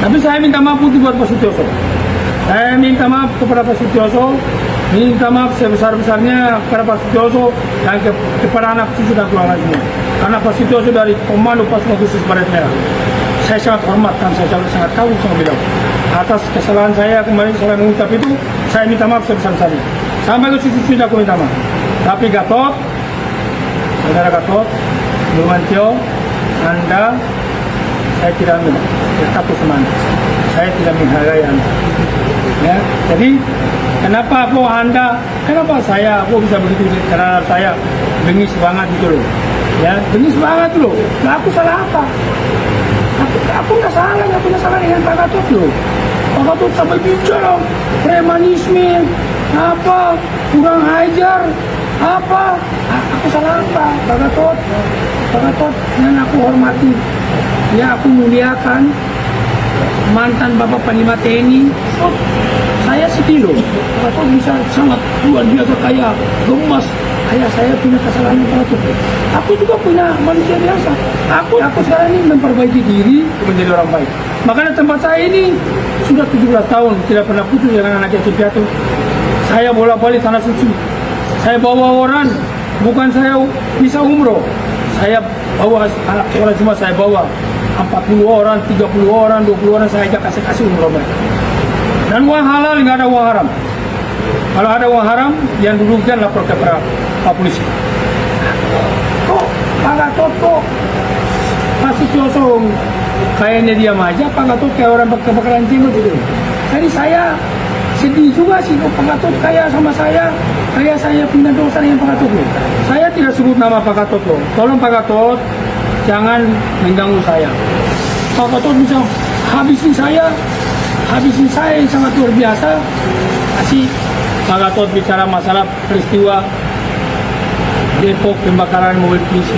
Tapi saya minta maaf untuk buat Pak Sutioso. Saya minta maaf kepada Pak Sutioso, minta maaf sebesar-besarnya kepada Pak Sutioso dan kepada anak cucu dan keluarga semua. Karena Pak Sutioso dari Komando Pasukan Khusus Baret Merah, saya sangat hormat dan saya sangat kagum sama beliau. Atas kesalahan saya kemarin saya mengucap itu, saya minta maaf sebesar-besarnya. Sampai ke cucu-cucu aku minta maaf. Tapi Gatot, saudara Gatot, Nurmantio, Anda, saya tidak takut sama Anda. Saya tidak menghargai Anda. Ya, jadi kenapa saya bisa begitu? Karena saya bengis banget gitu loh. Ya, bengis banget loh. Nah, aku salah apa? Aku nggak salah, nggak punya salah dengan Pak Gatot loh. Pak Gatot sampai bicara premanisme, apa, kurang ajar, apa? Aku salah apa? Pak Gatot yang aku hormati, ya aku muliakan, mantan Bapak Panglima TNI. Oh, saya sedih loh. Pak Gatot bisa sangat luar biasa kaya, gemas. Ayah saya punya kesalahan yang patut. Aku juga punya manusia biasa. Aku sekarang ini memperbaiki diri menjadi orang baik. Makanya tempat saya ini sudah 17 tahun tidak pernah putus dengan anak yatim piatu. Saya bolak-balik tanah suci. Saya bawa orang, bukan saya bisa umroh. Saya bawa orang cuma saya bawa 40 orang, 30 orang, 20 orang saya ajak kasih umroh mereka. Dan uang halal, nggak ada uang haram. Kalau ada uang haram, yang dudukkan lapor ke Pak polisi. Kok Pak Gatot kok Pak Sutioso kayaknya diam aja, Pak Gatot kayak orang kebakaran jenggot gitu. Jadi saya sedih juga sih kok Pak Gatot kaya sama saya, kayak saya punya dosa dengan Pak Gatot loh. Saya tidak sebut nama Pak Gatot loh. Tolong Pak Gatot jangan mengganggu saya. Pak Gatot bisa habisin saya yang sangat luar biasa. Kasih Pak Gatot bicara masalah peristiwa Depok pembakaran mobil polisi.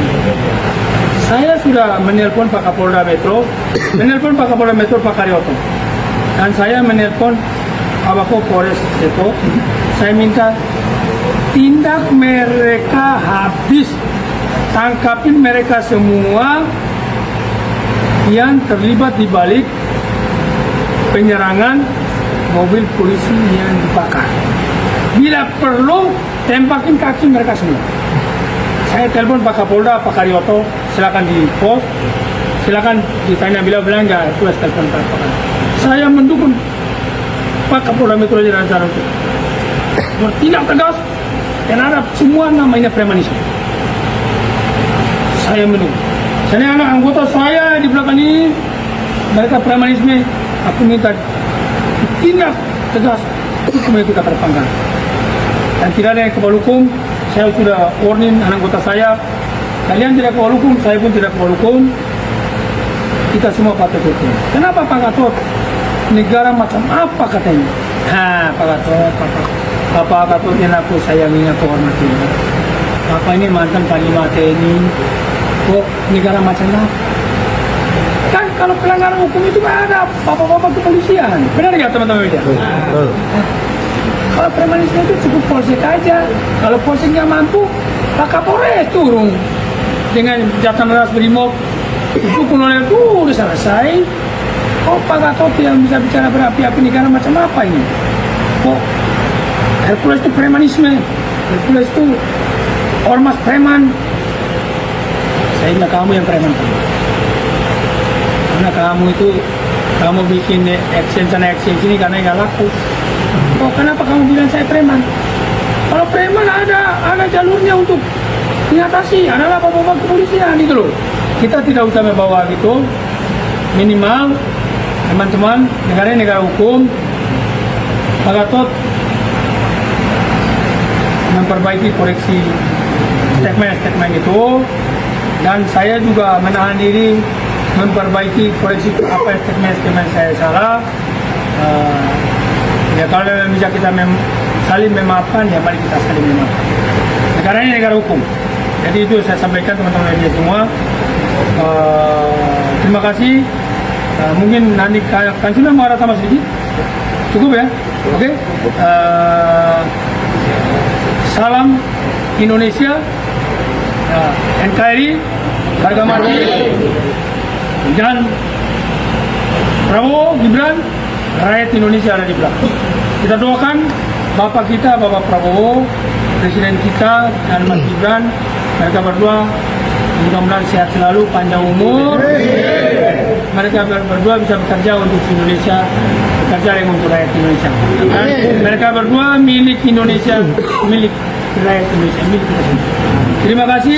Saya sudah menelpon Pak Kapolda Metro, Pak Karyoto, dan saya menelpon Kabako Polres Depok. Saya minta tindak mereka habis, tangkapin mereka semua yang terlibat di balik penyerangan mobil polisi yang dibakar. Bila perlu, tembakin kaki mereka semua. Saya telepon Pak Kapolda, Pak Karyoto, silakan di pos, silakan ditanya bila belanja, itu telepon Pak Kapolda. Saya mendukung Pak Kapolda Metro Jaya dan untuk bertindak tegas terhadap semua namanya premanisme. Saya mendukung. Saya anak anggota saya di belakang ini, mereka premanisme, aku minta tindak tegas hukum yang kita kedepankan. Dan tidak ada yang kebal hukum. Saya sudah warning anak anggota saya, kalian tidak kebal hukum, saya pun tidak kebal hukum. Kita semua patuh hukum. Kenapa Pak Gatot? Negara macam apa katanya? Pak Gatot yang aku sayangi, aku hormati. Bapak ini mantan Panglima TNI. Kok negara macam apa? Kan kalau pelanggaran hukum itu kan ada bapak-bapak kepolisian. Benar nggak teman-teman media? Kalau premanisme itu cukup polsek aja. Kalau polsek nggak mampu, Pak Kapolres turun dengan jatan ras brimob. Itu kolonel itu udah selesai. Kok Pak Gatot yang bisa bicara berapi-api negara macam apa ini? Kok Hercules itu premanisme? Hercules itu ormas preman. Saya bilang kamu yang preman. Karena kamu itu, kamu bikin action sana action sini karena nggak laku. Oh, kenapa kamu bilang saya preman? Kalau preman ada jalurnya untuk diatasi, adalah bapak-bapak kepolisian itu loh. Kita tidak usah membawa gitu. Minimal teman-teman, negara hukum. Pak Gatot memperbaiki koreksi statement itu, dan saya juga menahan diri memperbaiki koreksi apa statement saya salah. Ya kalau bisa kita saling memaafkan, ya mari kita saling memaafkan. Negara ini negara hukum. Jadi itu saya sampaikan teman-teman media semua. Terima kasih. Mungkin nanti kan sudah mau ada tambah sedikit. Cukup ya? Oke. Salam Indonesia. NKRI, harga mati. Dan Prabowo, Gibran, rakyat Indonesia ada di belakang. Kita doakan Bapak kita, Bapak Prabowo, Presiden kita, dan Mas Gibran, mereka berdua mudah-mudahan sehat selalu, panjang umur. Mereka berdua bisa bekerja untuk Indonesia, bekerja yang untuk rakyat Indonesia. Dan mereka berdua milik Indonesia, milik rakyat Indonesia, milik kita. Terima kasih.